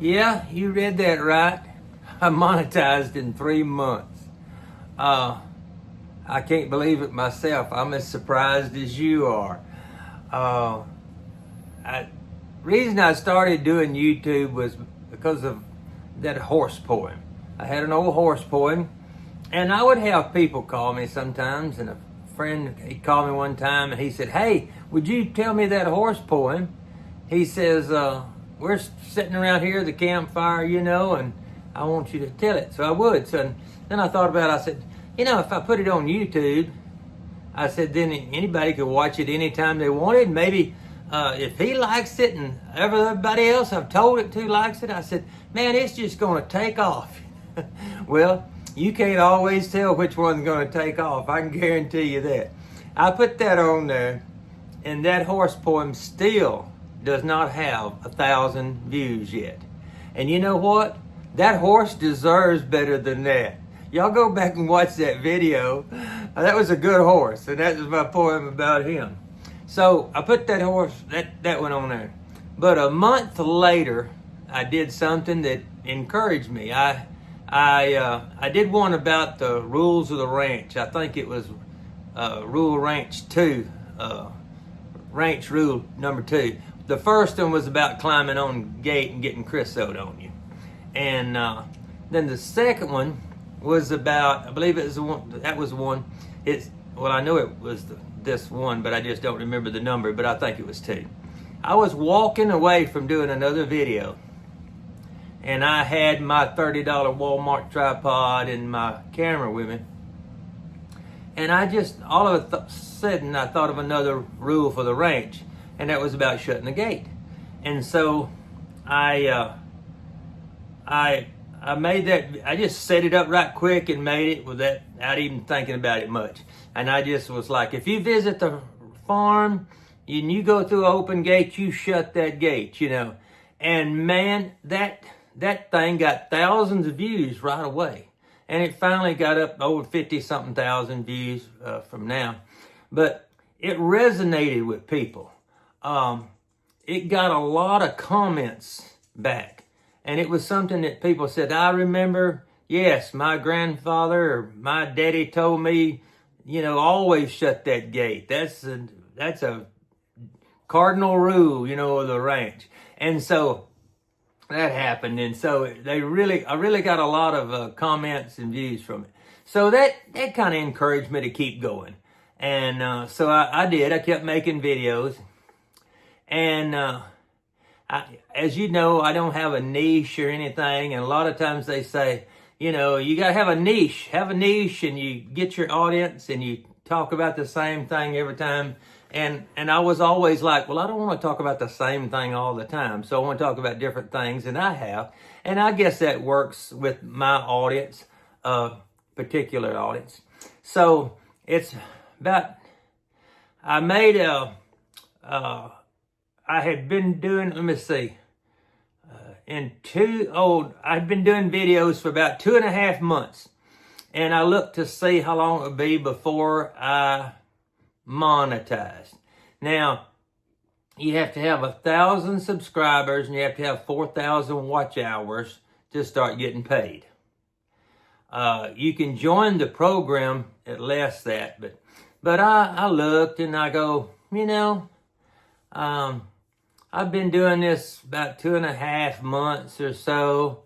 Yeah, you read that right. I monetized in 3 months. I can't believe it myself. I'm as surprised as you are. Uh, I, reason I started doing YouTube was because of that horse poem. I had an old horse poem, and I would have people call me sometimes. And a friend, he called me one time, and he said, "Hey, would you tell me that horse poem?" He says, "We're sitting around here at the campfire, and I want you to tell it." So I would. So then I thought about it. I said, if I put it on YouTube, I said, then anybody could watch it anytime they wanted. Maybe if he likes it and everybody else I've told it to likes it, I said, man, it's just going to take off. Well, you can't always tell which one's going to take off. I can guarantee you that. I put that on there, and that horse poem still does not have 1,000 views yet. And you know what? That horse deserves better than that. Y'all go back and watch that video. That was a good horse, and that was my poem about him. So I put that horse, that one on there. But a month later, I did something that encouraged me. I did one about the rules of the ranch. I think it was Rule Ranch 2, Ranch Rule number 2. The first one was about climbing on a gate and getting creosote on you. And then the second one was about, I believe it was the one, that was the one, I know it was this one, but I just don't remember the number, but I think it was 2. I was walking away from doing another video, and I had my $30 Walmart tripod and my camera with me. And I just, all of a sudden, I thought of another rule for the ranch, and that was about shutting the gate. And so I made that, I just set it up right quick and made it without even thinking about it much. And I just was like, if you visit the farm and you go through an open gate, you shut that gate, And man, that thing got thousands of views right away. And it finally got up over 50-something thousand views from now. But it resonated with people. It got a lot of comments back. And it was something that people said, I remember, yes, my grandfather or my daddy told me, always shut that gate. That's a cardinal rule, of the ranch. And so that happened. And so I really got a lot of comments and views from it. So that kind of encouraged me to keep going. And so I did. I kept making videos. And as you know, I don't have a niche or anything. And a lot of times they say, you got to have a niche. Have a niche, and you get your audience and you talk about the same thing every time. And I was always like, well, I don't want to talk about the same thing all the time. So I want to talk about different things, and I have. And I guess that works with my audience, particular audience. So it's about, I had been doing, let me see, I'd been doing videos for about 2.5 months. And I looked to see how long it would be before I monetized. Now, you have to have 1,000 subscribers, and you have to have 4,000 watch hours to start getting paid. You can join the program at less that, but I looked and I go, I've been doing this about 2.5 months or so,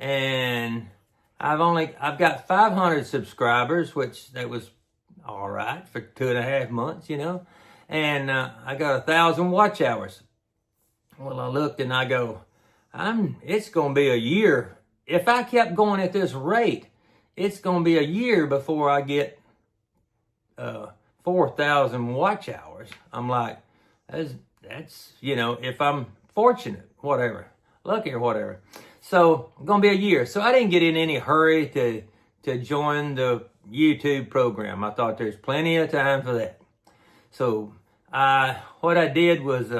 and I've got 500 subscribers, which that was all right for 2.5 months, and I got 1,000 watch hours. Well, I looked and I go, it's going to be a year. If I kept going at this rate, it's going to be a year before I get 4,000 watch hours. I'm like, that's, if I'm fortunate, whatever, lucky or whatever. So it's going to be a year. So I didn't get in any hurry to join the YouTube program. I thought there's plenty of time for that. So what I did was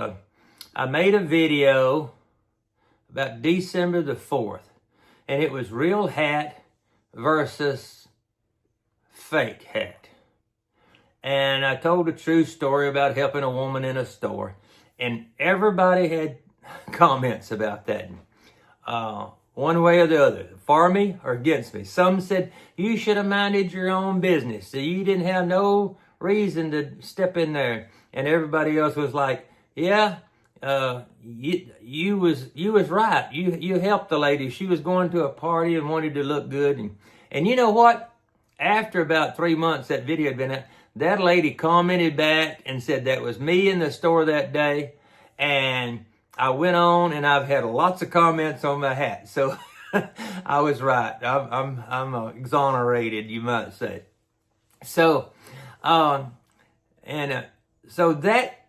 I made a video about December the 4th. And it was real hat versus fake hat. And I told a true story about helping a woman in a store. And everybody had comments about that. one way or the other, for me or against me. Some said, you should have minded your own business. So you didn't have no reason to step in there. And everybody else was like, yeah, you was right. You helped the lady. She was going to a party and wanted to look good. And you know what? After about 3 months that video had been out, that lady commented back and said that was me in the store that day. And I went on, and I've had lots of comments on my hat. So I was right. I'm exonerated, you might say. So, so that,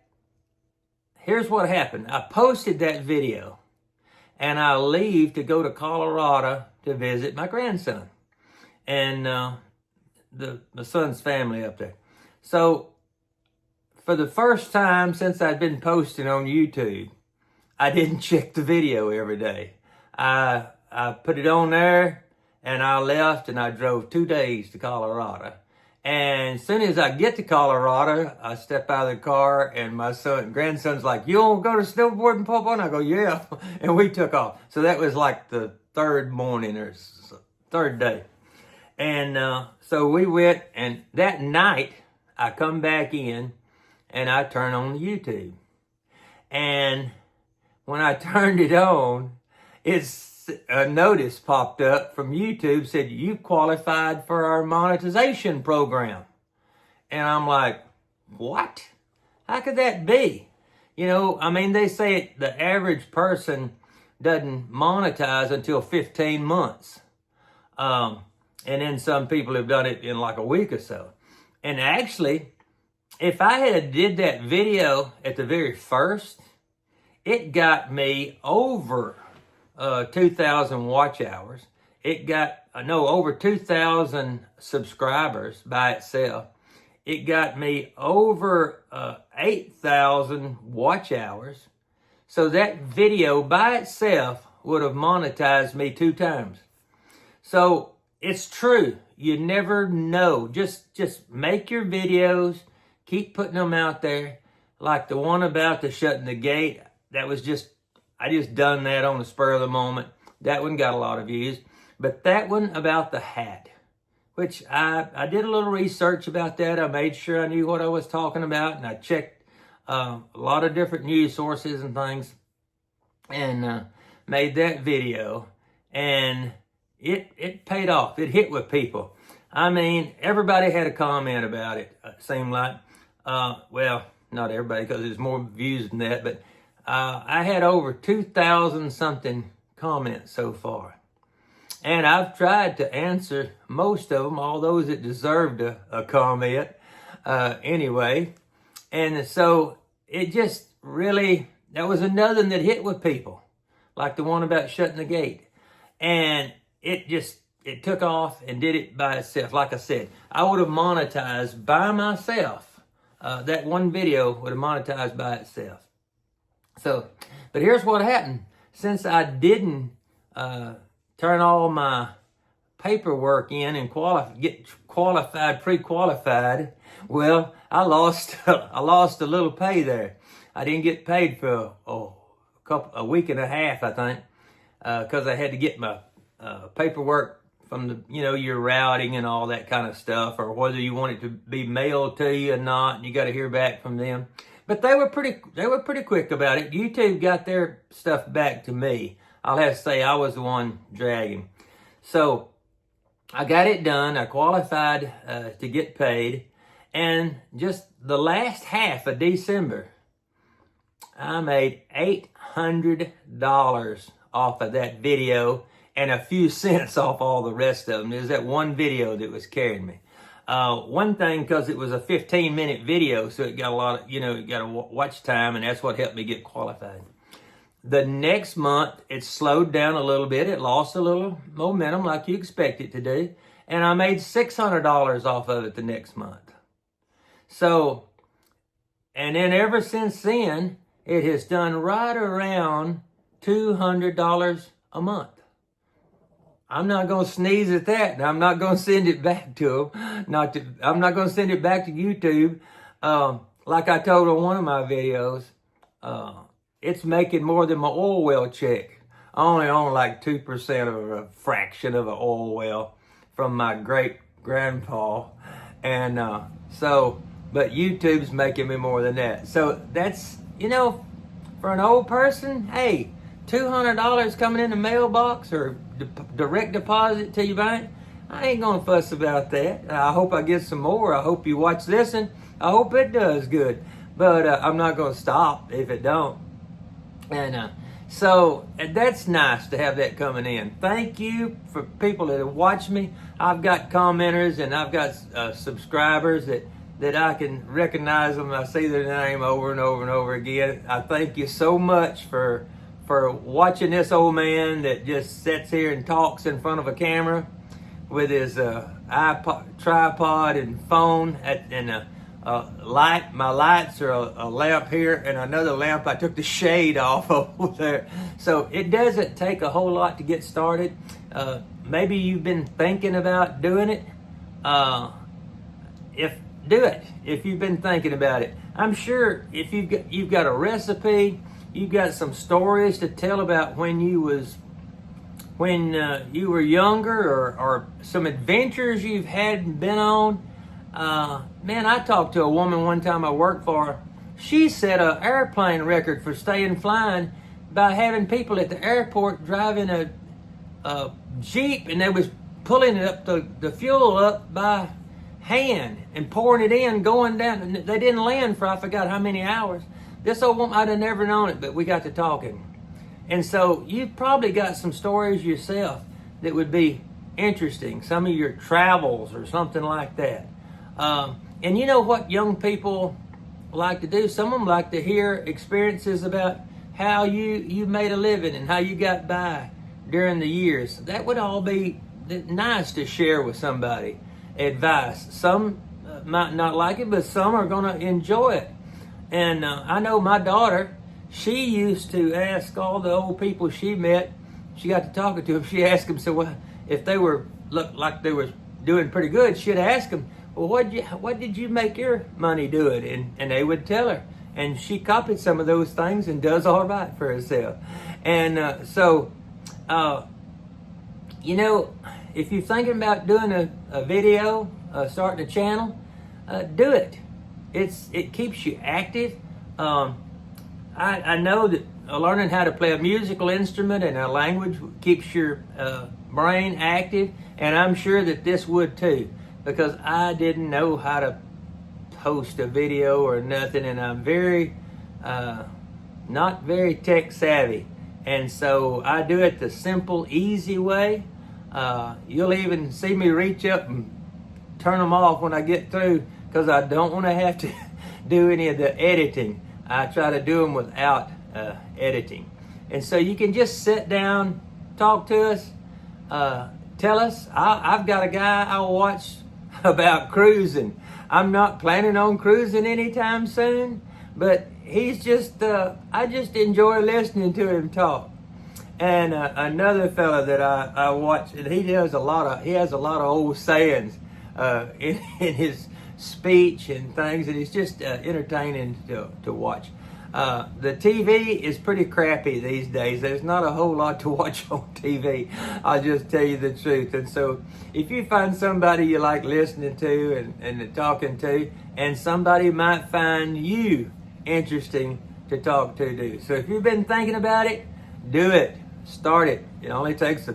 here's what happened. I posted that video, and I leave to go to Colorado to visit my grandson and my son's family up there. So for the first time since I'd been posting on YouTube, I didn't check the video every day. I put it on there, and I left, and I drove 2 days to Colorado. And as soon as I get to Colorado, I step out of the car, and my grandson's like, you want to go to snowboarding, Papa? And I go, yeah. And we took off. So that was like the third morning or third day. And so we went, and that night, I come back in, and I turn on YouTube. And when I turned it on, a notice popped up from YouTube, said, you qualified for our monetization program. And I'm like, what? How could that be? You know, I mean, they say the average person doesn't monetize until 15 months. And then some people have done it in like a week or so. And actually, if I had did that video at the very first, it got me over 2,000 watch hours. It got, over 2,000 subscribers by itself. It got me over 8,000 watch hours. So that video by itself would have monetized me 2 times. So it's true. You never know. Just make your videos. Keep putting them out there. Like the one about the shutting the gate. That was I just done that on the spur of the moment. That one got a lot of views. But that one about the hat, which I did a little research about that. I made sure I knew what I was talking about. And I checked a lot of different news sources and things. And made that video. And it paid off. It hit with people. I mean, everybody had a comment about it seemed like. Well, not everybody, because there's more views than that, but I had over 2,000 something comments so far. And I've tried to answer most of them, all those that deserved a comment anyway. And so it just really, that was another one that hit with people, like the one about shutting the gate. And it took off and did it by itself. Like I said, I would have monetized by myself. That one video would have monetized by itself. So, but here's what happened. Since I didn't turn all my paperwork in and get qualified, pre-qualified, well, I lost a little pay there. I didn't get paid for a week and a half, I think, because I had to get my paperwork from the, your routing and all that kind of stuff, or whether you want it to be mailed to you or not, and you got to hear back from them. But they were pretty quick about it. YouTube got their stuff back to me. I'll have to say I was the one dragging. So I got it done. I qualified to get paid. And just the last half of December, I made $800 off of that video and a few cents off all the rest of them. It was that one video that was carrying me. One thing, because it was a 15-minute video, so it got a lot of, it got a watch time, and that's what helped me get qualified. The next month, it slowed down a little bit. It lost a little momentum like you expect it to do. And I made $600 off of it the next month. So, and then ever since then, it has done right around $200 a month. I'm not going to sneeze at that, and I'm not going to send it back to them. I'm not going to send it back to YouTube. Like I told on one of my videos, it's making more than my oil well check. I only own like 2% of a fraction of an oil well from my great grandpa. And but YouTube's making me more than that. So that's, for an old person, hey, $200 coming in the mailbox or direct deposit to your bank, I ain't gonna fuss about that. I hope I get some more. I hope you watch this, and I hope it does good. But I'm not gonna stop if it don't. And so that's nice to have that coming in. Thank you for people that have watched me. I've got commenters and I've got subscribers that I can recognize them. I see their name over and over and over again. I thank you so much for watching this old man that just sits here and talks in front of a camera with his iPod, tripod and phone and light. My lights are a lamp here and another lamp. I took the shade off over there. So it doesn't take a whole lot to get started. Maybe you've been thinking about doing it. Do it if you've been thinking about it. I'm sure if you've got a recipe, you've got some stories to tell about when you were younger, or some adventures you've had and been on. Man, I talked to a woman one time I worked for her. She set an airplane record for staying flying by having people at the airport driving a Jeep, and they was pulling it up the fuel up by hand and pouring it in, going down, and they didn't land for I forgot how many hours. This old woman, I'd have never known it, but we got to talking. And so you've probably got some stories yourself that would be interesting, some of your travels or something like that. And you know what young people like to do? Some of them like to hear experiences about how you made a living and how you got by during the years. That would all be nice to share with somebody. Advice. Some might not like it, but some are going to enjoy it. And I know my daughter, she used to ask all the old people she met, she got to talking to them, she asked them, so well, if they looked like they were doing pretty good, she'd ask them, well, what did you make your money doing? And they would tell her. And she copied some of those things and does all right for herself. And if you're thinking about doing a video, starting a channel, do it. It keeps you active. I know that learning how to play a musical instrument and a language keeps your brain active, and I'm sure that this would too, because I didn't know how to post a video or nothing, and I'm not very tech savvy, and so I do it the simple, easy way. You'll even see me reach up and turn them off when I get through, because I don't want to have to do any of the editing. I try to do them without editing. And so you can just sit down, talk to us, tell us. I've got a guy I'll watch about cruising. I'm not planning on cruising anytime soon, but he's just, I just enjoy listening to him talk. And another fella that I watch, and he has a lot of old sayings in his speech and things, and it's just entertaining to watch. The TV is pretty crappy these days. There's not a whole lot to watch on TV. I'll just tell you the truth. And so if you find somebody you like listening to and talking to, and somebody might find you interesting to talk to, do. So if you've been thinking about it, do it. Start it. It only takes a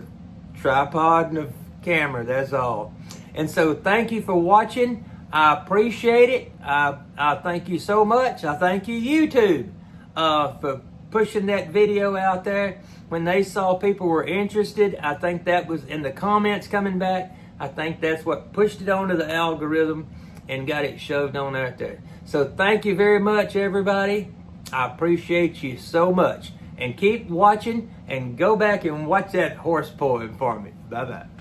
tripod and a camera, that's all. And so thank you for watching. I appreciate it. I thank you so much. I thank you, YouTube, for pushing that video out there. When they saw people were interested, I think that was in the comments coming back. I think that's what pushed it onto the algorithm and got it shoved on out there. So thank you very much, everybody. I appreciate you so much. And keep watching, and go back and watch that horse poem for me. Bye-bye.